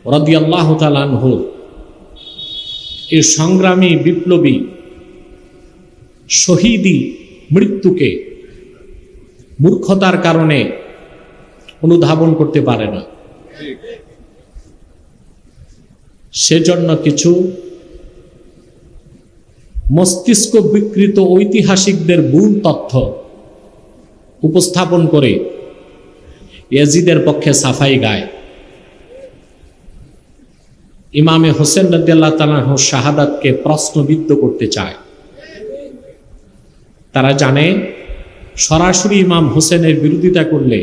রাদিয়াল্লাহু তাআলা আনহু এই সংগ্রামী বিপ্লবী শহীদি মৃত্যুকে মূর্খতার কারণে অনুধাবন করতে পারে না। সেজন্য কিছু মস্তিষ্ক বিকৃত ঐতিহাসিকদের ভুল তথ্য উপস্থাপন করে ইয়াজিদের পক্ষে সাফাই গায়। ইমামে হোসেন রাদিয়াল্লাহু তাআলা আনহুর শাহাদাতকে প্রশ্নবিদ্ধ করতে চায়। তারা জানে সরাসরি ইমাম হোসেনের বিরোধিতা করলে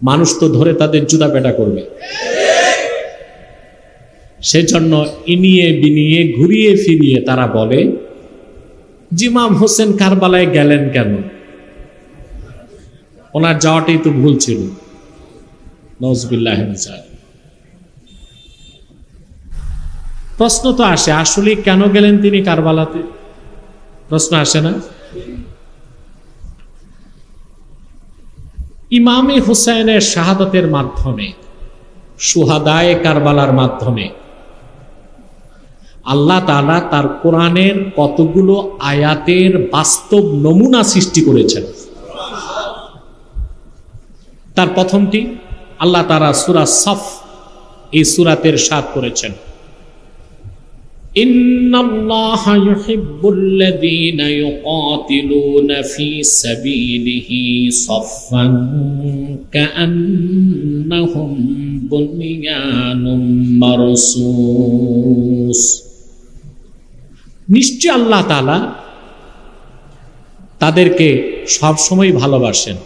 মানুষ তো ধরে তাদের জুতা পেটা করবে। সেজন্য ইনিয়ে বিনিয়ে ঘুরিয়ে ফিরিয়ে তারা বলে যে ইমাম হোসেন কারবালায় গেলেন কেন? ওনার যাওয়াটাই তো ভুল ছিল। নাউজুবিল্লাহি মিন যালিক। প্রশ্ন তো আসে, আসলে কেন গেলেন তিনি কারবালাতে? প্রশ্ন আসে না? ইমামে হুসাইনের শাহাদাতের মাধ্যমে, শুহাদায়ে কারবালার মাধ্যমে আল্লাহ তাআলা তার কোরআনের কতগুলো আয়াতের বাস্তব নমুনা সৃষ্টি করেছেন। তার প্রথমটি আল্লাহ তাআলা সূরা সফ এই সূরাতের ইরশাদ করেছেন, ইন্নাল্লাহা ইউহিব্বুল্লাযীনা ইউকাতিলুনা ফী সাবিলিহি সাফফান কাআন্নাহুম বুনয়ানুম মারসুস। নিশ্চয় আল্লাহ তাআলা তাদেরকে সবসময় ভালোবাসেন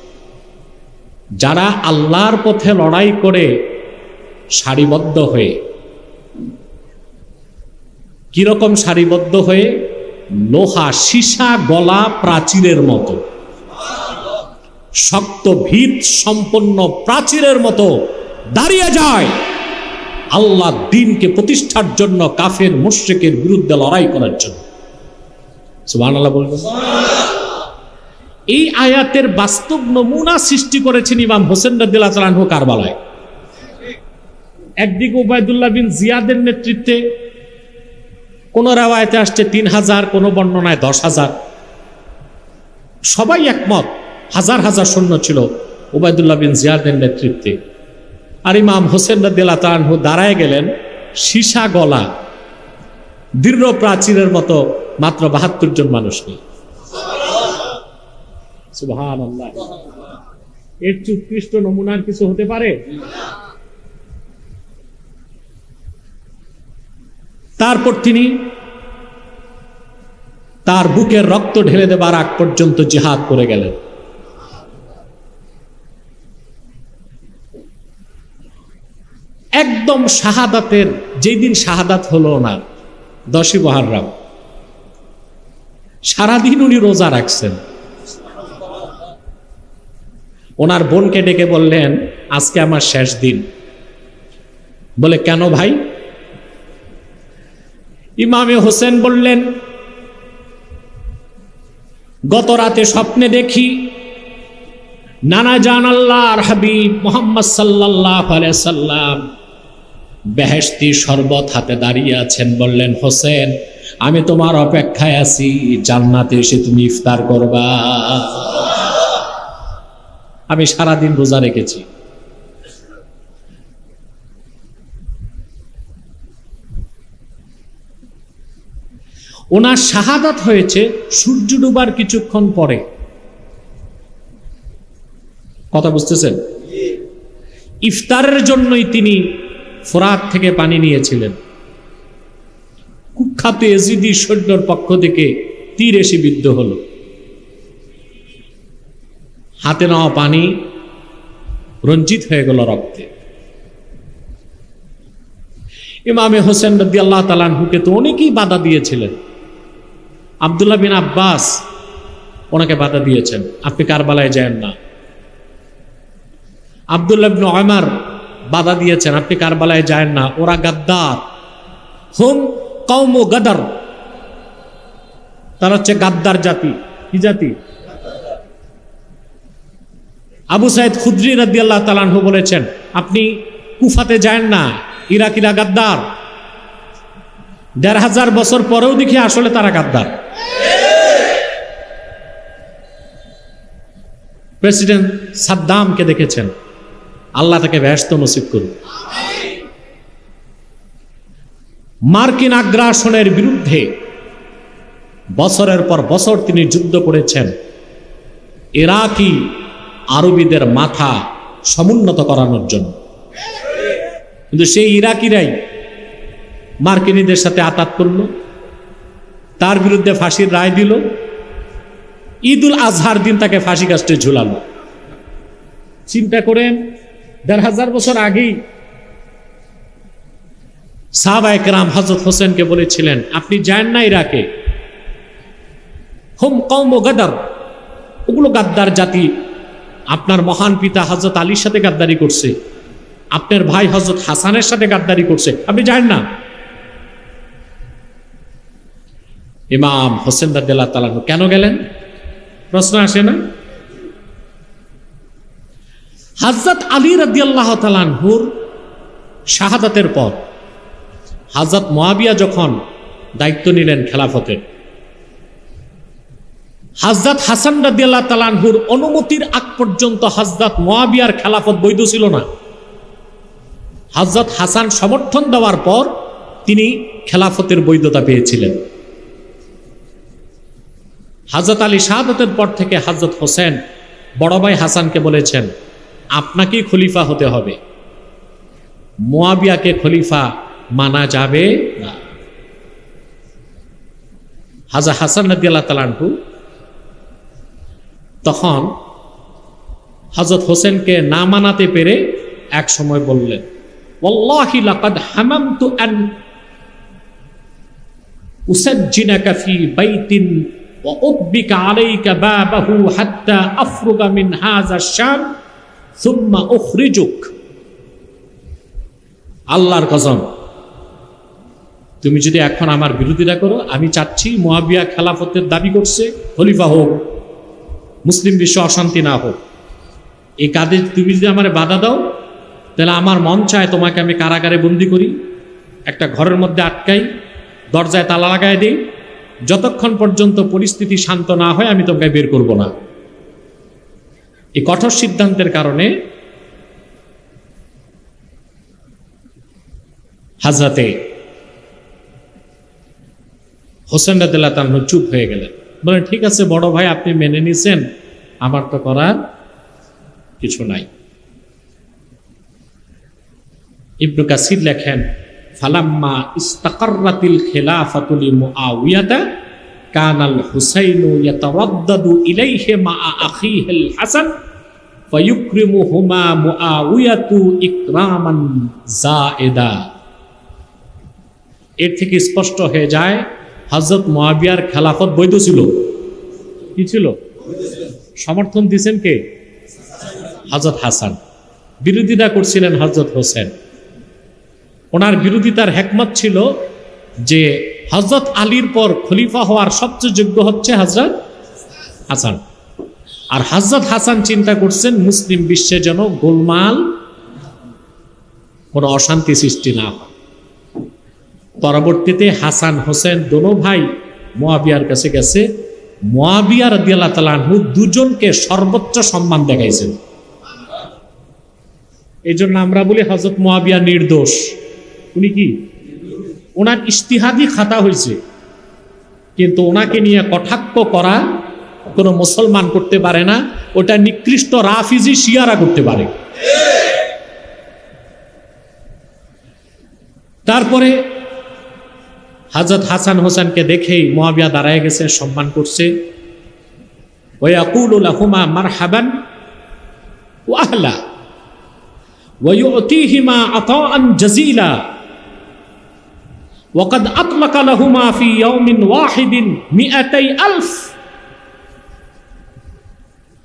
যারা আল্লাহর পথে লড়াই করে সারিবদ্ধ হয়ে। কিরকম সারিবদ্ধ হয়ে? লোহা সীসা গলা প্রাচীরের মতো, শক্ত ভিত সম্পন্ন প্রাচীরের মতো দাঁড়িয়ে যায় আল্লাহ দ্বীনকে প্রতিষ্ঠার জন্য, কাফের মুশরিকের বিরুদ্ধে লড়াই করার জন্য। সুবহানাল্লাহ বলবেন। এই আয়াতের বাস্তব নমুনা সৃষ্টি করেছেন ইমাম হোসেন রাদিয়াল্লাহু তাআলা আনহু কারবালায়। একদিকে উবাইদুল্লাহ বিন জিয়াদের নেতৃত্বে, কোন রাওয়ায়াতে আসছে 3000, কোন বর্ণনায় 10,000, সবাই একমত হাজার হাজার সৈন্য ছিল উবাইদুল্লাহ বিন জিয়াদের নেতৃত্বে। আর ইমাম হোসেন রাদিয়াল্লাহু তাআলা আনহু দাঁড়ায় গেলেন সীসা গলা দৃঢ় প্রাচীরের মতো মাত্র 72 জন মানুষ নিয়ে। সুবহানাল্লাহ। এর চেয়ে উৎকৃষ্ট নমুনার কিছু হতে পারে? তারপর তিনি তার বুকের রক্ত ঢেলে দেবার আগ পর্যন্ত জিহাদ করে গেলেন। একদম শাহাদাতের যেই দিন শাহাদাত হলো না, 10ই মুহররম, সারাদিন উনি রোজা রাখছেন। ওনার বোনকে ডেকে বললেন, আজকে আমার শেষ দিন। বলে, কেন ভাই? ইমামে হোসেন বললেন, গত রাতে স্বপ্নে দেখি নানা জান আল্লাহর হাবিব মুহাম্মদ সাল্লাল্লাহু আলাইহি সাল্লাম বেহেশতি শরবত হাতে দাঁড়িয়ে আছেন। বললেন, হোসেন আমি তোমার অপেক্ষায় আছি, জান্নাতে এসে তুমি ইফতার করবা। আমি সারাদিন রোজা রেখেছি। ওনার শাহাদাত হয়েছে সূর্য ডুবার কিছুক্ষণ পরে। কথা বুঝতেছেন? ইফতারের জন্যই তিনি ফোরাত থেকে পানি নিয়েছিলেন। কুখ্যাত ইয়েজিদি সৈন্যর পক্ষ থেকে তীর এসে বিদ্ধ হলো। হাতে নেওয়া পানি রঞ্জিত হয়ে গেল রক্তে। ইমামে হোসেন রাদিয়াল্লাহু তাআলা আনহুকে তো অনেকেই বাধা দিয়েছিলেন। আব্দুল্লাহ বিন আব্বাস ওনাকে বাধা দিয়েছেন, আপনি কারবালায় যান না। আব্দুল্লাহ ইবনে উমর বাধা দিয়েছেন, আপনি কারবালায় যান না, ওরা গাদ্দার। হুম কওম গাদার, তারা হচ্ছে গাদ্দার জাতি। কি জাতি? আবু সাইদ খুদরি রাদিয়াল্লাহু তাআলা আনহু বলেছেন, আপনি কুফাতে যায় না, ইরাকিরা গাদ্দার। ১৫০০ বছর পরেও দেখি আসলে তারা গাদ্দার। প্রেসিডেন্ট সাদ্দামকে দেখেছেন, আল্লাহ তাকে বেহেশত নসিব করুন। মার্কিন আগ্রাসনের বিরুদ্ধে বছরের পর বছর তিনি যুদ্ধ করেছেন, ইরাকি আরবিদের মাথা সমুন্নত করানোর জন্য। কিন্তু সেই ইরাকিরাই মার্কিনীদের সাথে আতাত করল, তার বিরুদ্ধে ফাঁসির রায় দিল, ঈদুল আজহার দিন তাকে ফাঁসি কাস্টে ঝুলালো। চিন্তা করেন, ১৫০০ বছর আগেই সাহাবায়ে কেরাম হযরত হোসেনকে বলেছিলেন, আপনি যান না ইরাকে, হুম কওম গাদার, ওগুলো গাদ্দার জাতি। আপনার মহান পিতা হযরত আলীর সাথে গাদ্দারি করছে, আপনার ভাই হযরত হাসানের সাথে গাদ্দারি করছে, আপনি যান না। ইমাম হোসেন রাদিয়াল্লাহু তাআলা কেন গেলেন? প্রশ্ন আসে না? হযরত আলী রাদিয়াল্লাহু তাআলা আনহুর শাহাদাতের পর হযরত মুয়াবিয়া যখন দায়িত্ব নিলেন খেলাফতের, হযরত হাসান রাদিয়াল্লাহু তাআলা আনহুর অনুমতির আগ পর্যন্ত হযরত মুয়াবিয়ার খেলাফত বৈধ ছিল না। হযরত হাসান সমর্থন দেওয়ার পর তিনি খেলাফতের বৈধতা পেয়েছিলেন। হযরত আলী শাহাদাতের পর থেকে হযরত হোসেন বড় ভাই হাসানকে বলেছেন, আপনাকেই খলিফা হতে হবে, মুয়াবিয়াকে খলিফা মানা যাবে না। হযরত হাসান রাদিয়াল্লাহু তাআলা আনহু তখন হযরত হোসেনকে না মানাতে পেরে এক সময় বললেন, ওয়াল্লাহি লাকাদ হামামতু আন উসাজ্জিনাকা ফি বাইতিন ওয়া উতবিকা আলাইকা বাবাহু হাত্তা আফরুগা মিন হাযা শাম সুম্মা উখরিজুক। আল্লাহর কসম, তুমি যদি এখন আমার বিরোধিতা করো, আমি চাচ্ছি মুয়াবিয়া খেলাফতের দাবি করছে, খলিফা হোক, মুসলিম বিশ্ব অশান্তি না হোক। এই কাজে তুমি যদি আমার বাধা দাও, তাহলে আমার মন চায় তোমাকে আমি কারাগারে বন্দি করি, একটা ঘরের মধ্যে আটকাই, দরজায় তালা লাগাই দিই, যতক্ষণ পর্যন্ত পরিস্থিতি শান্ত না হয় আমি তোমাকে বের করব না। এই কঠোর সিদ্ধান্তের কারণে হযরতে হোসেন রাদিয়াল্লাহু তাআলা চুপ হয়ে গেলেন, বলেন, ঠিক আছে বড় ভাই, আপনি মেনে নিছেন, আমার তো করার কিছু নাই। ইবনে কাসির লেখেন, ফালাম্মা ইস্তাকাররাতিল খিলাফাতু লিমুআউইয়াতা কানাল হুসাইনু ইয়াতাওয়াদ্দাদু ইলাইহি মা আখিহিল হাসান ফায়ুকরিমুহুমা মুআউইয়াতু ইকরামান যায়েদা। এর থেকে স্পষ্ট হয়ে যায় হযরত মুয়াবিয়ার খেলাফত বৈধ ছিল। কি ছিল? সমর্থন দিয়েছেন কে? হযরত হাসান। বিরোধিতা করছিলেন হযরত হোসেন। ওনার বিরোধিতার হিকমত ছিল যে হযরত আলীর পর খলিফা হওয়ার সবচেয়ে যোগ্য হচ্ছে হযরত হাসান। আর হযরত হাসান চিন্তা করছেন মুসলিম বিশ্বে যেন গোলমাল, কোনো অশান্তি সৃষ্টি না হয়। পরবর্তীতে হাসান হোসেন দোনো ভাই মুয়াবিয়ার কাছে গেছে। মুয়াবিয়া রাদিয়াল্লাহু তাআলা আনহু দুজনকে সর্বোচ্চ সম্মান দেখাইছেন। এই জন্য আমরা বলি হযরত মুয়াবিয়া নির্দোষ। উনি কি? ওনার ইজতিহাদি খাতা হয়েছে, কিন্তু ওনাকে নিয়ে কটাক্ষ করা কোনো মুসলমান করতে পারে না, ওটা নিকৃষ্ট রাফিজি শিয়ারা করতে পারে। তারপরে হযরত হাসান হোসেনকে দেখেই মুয়াবিয়া দাঁড়ায় গেছে, সম্মান করছে। ওয়া ইয়াকুলু লাহুমা মারহাবান ওয়া আহলা ওয়া ইউতিহিমা আতাআন জাযীলা ওয়া ক্বাদ আতলাকা লাহুমা ফি ইয়াউমিন ওয়াহিদিন 200,000।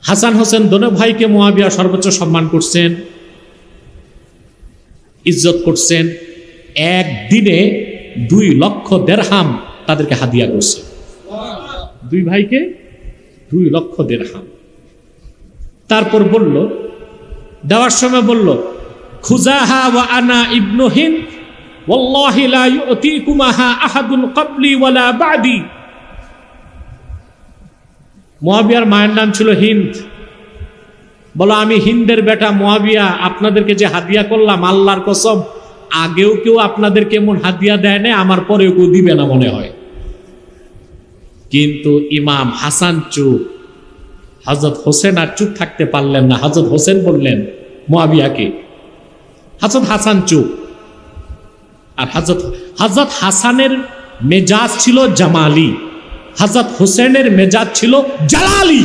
হাসান হোসেন দোনো ভাইকে মুয়াবিয়া সর্বোচ্চ সম্মান করছেন, ইজ্জত করছেন। একদিনে 2 লক্ষ দিরহাম তাদেরকে হাদিয়া করছে। দুই ভাইকে 2 লক্ষ দিরহাম। তারপর বলল, দেওয়ার সময় বলল, খুযাহা ওয়া আনা ইবনু হিন্দ ওয়াল্লাহি লা ইউতিকুমাহা আহাদুন ক্বাবলি ওয়ালা বা'দি। মুয়াবিয়ার মায়ের নাম ছিল হিন্দ। বলো, আমি হিন্দের বেটা মুয়াবিয়া, আপনাদেরকে যে হাদিয়া করলাম, আল্লাহর কসম আগেও কেউ আপনাদেরকে এমন হাদিয়া দেয় না, আমার পরেও কেউ দিবে না মনে হয়। কিন্তু ইমাম হাসান চুপ, হযরত হোসেন আর চুপ থাকতে পারলেন না। হযরত হোসেন বললেন মুয়াবিয়াকে, হযরত হাসান চুপ। আর হযরত হাসানের মেজাজ ছিল জামালি, হযরত হোসেনের মেজাজ ছিল জালালি,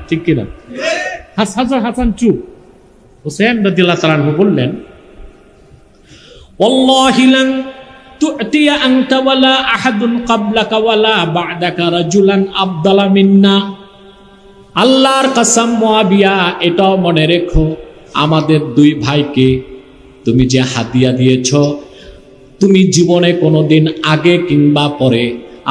ঠিক কিনা? হযরত হাসান চুপ। হোসেন রাদিয়াল্লাহু তাআলা আনহু বললেন, ওয়াল্লাহি লান তু'তিয়া আনতা ওয়ালা আহাদুন ক্বাবলাকা ওয়ালা বা'দাকা রাজুলান আফদালা মিন্না। আল্লাহর কসম মুয়াবিয়া, এটাও মনে রেখো, আমাদের দুই ভাইকে তুমি যে হাদিয়া দিয়েছ, তুমি জীবনে কোনোদিন আগে কিংবা পরে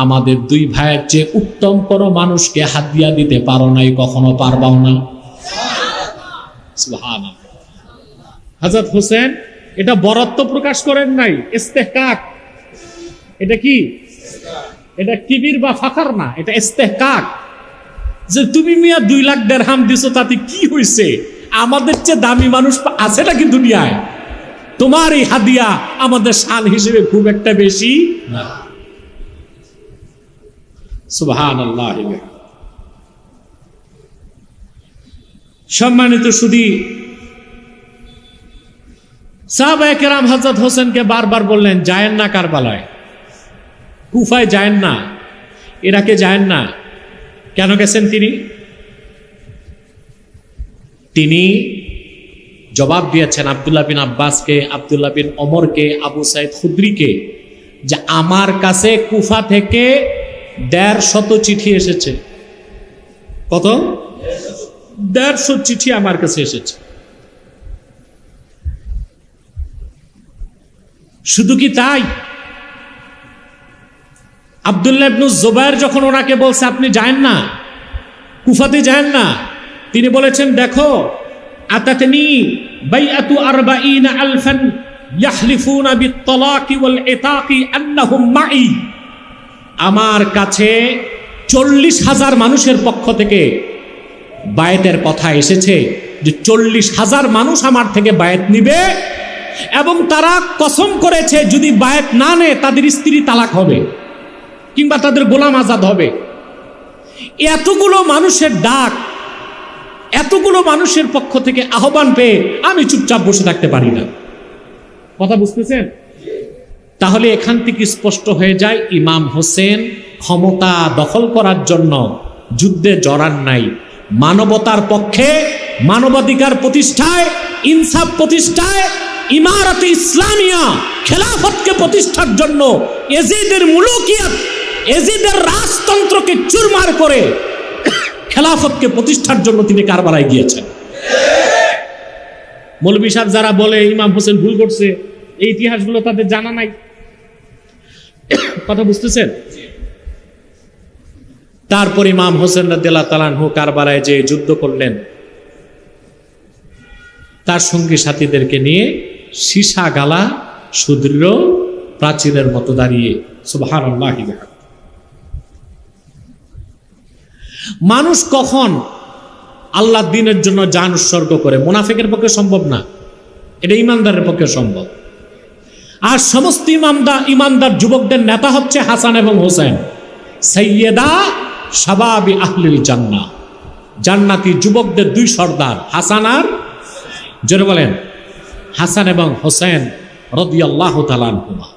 আমাদের দুই ভাইয়ের চেয়ে উত্তম কোনো মানুষকে হাদিয়া দিতে পারো নাই, কখনো পারবাও না। সুবহানাল্লাহ। হযরত হোসেন এটা বরত্ব প্রকাশ করেন নাই, ইস্তেহকাক। এটা কি? এটা কিবির বা ফাখার না, এটা ইস্তেহকাক। যে তুমি মিয়া 2 লাখ দিরহাম দিছো, তাতে কি হইছে? আমাদের চেয়ে দামি মানুষ আছে নাকি দুনিয়ায়? তোমার এই হাদিয়া আমাদের শান হিসেবে খুব একটা বেশি না। সুবহানাল্লাহ। সম্মানিত সুধী, সাহাবায়ে কেরাম হযরত হোসেনকে বারবার বললেন, যায়েন না কারবালায়, কুফায় যায়েন না, ইরাকে যায়েন না। কেন গেছেন তিনি জবাব দিয়েছেন আব্দুল্লাহ বিন আব্বাসকে, আব্দুল্লাহ বিন ওমরকে, আবু সাইদ খুদরিকে, যে আমার কাছে কুফা থেকে 150 চিঠি এসেছে। কত? 150 চিঠি আমার কাছে এসেছে। শুধু কি তাই? আব্দুল্লাহ ইবনে জুবায়ের যখন ওনাকে বলছে আপনি যায়েন না, কুফাতে যায়েন না, তিনি বলেছেন, দেখো, আতাতনি বাইআতু 40 আলফান ইয়াহলিফুনা বিত-তালাকি ওয়াল ইতাকি আন্নাহুম মাই। আমার কাছে 40,000 মানুষের পক্ষ থেকে বায়াতের কথা এসেছে, যে 40,000 মানুষ আমার থেকে বায়াত নিবে, এবং তারা কসম করেছে যদি বায়াত না নেয় তাদের স্ত্রী তালাক হবে কিংবা তাদের গোলাম আজাদ হবে। এতগুলো মানুষের ডাক, এতগুলো মানুষের পক্ষ থেকে আহ্বান পেয়ে আমি চুপচাপ বসে থাকতে পারি না। কথা বুঝতেছেন? তাহলে এখান থেকে স্পষ্ট হয়ে যায়, ইমাম হোসেন ক্ষমতা দখল করার জন্য যুদ্ধে জড়ান নাই। মানবতার পক্ষে, মানবাধিকার প্রতিষ্ঠায়, ইনসাফ প্রতিষ্ঠায়, ইমারতে ইসলামিয়া, খেলাফতকে প্রতিষ্ঠার জন্য এজিদের মুলুকিয়াত, এজিদের রাজতন্ত্রকে চুরমার করে খেলাফতকে প্রতিষ্ঠার জন্য তিনি কারবালায় গিয়েছেন। মৌলভী সাহেব যারা বলে ইমাম হোসেন ভুল করছে, এই ইতিহাসগুলো তাদের জানা নাই। কথা বুঝতেছেন? তারপর ইমাম হোসেন রাদিয়াল্লাহু তাআলা আনহু কারবালায় যে যুদ্ধ করলেন, তার সঙ্গী সাথীদেরকে নিয়ে সীসা গালা সুদৃঢ় প্রাচীরের মতো দাঁড়িয়ে। সুবহানাল্লাহ। মানুষ কখন আল্লাহ দ্বীনের জন্য জান উৎসর্গ করে? মুনাফিকের পক্ষে সম্ভব না, এটা ইমানদারের পক্ষে সম্ভব। আর সমস্ত ইমানদার যুবকদের নেতা হচ্ছে হাসান এবং হোসেন, সাইয়্যেদা শাবাবি আহলিল জান্নাহ, জান্নাতি যুবকদের 2 সর্দার, হাসান আর, জোরে বলেন, হাসান এবং হোসেন রাদিয়াল্লাহু তাআলা আনহুমা।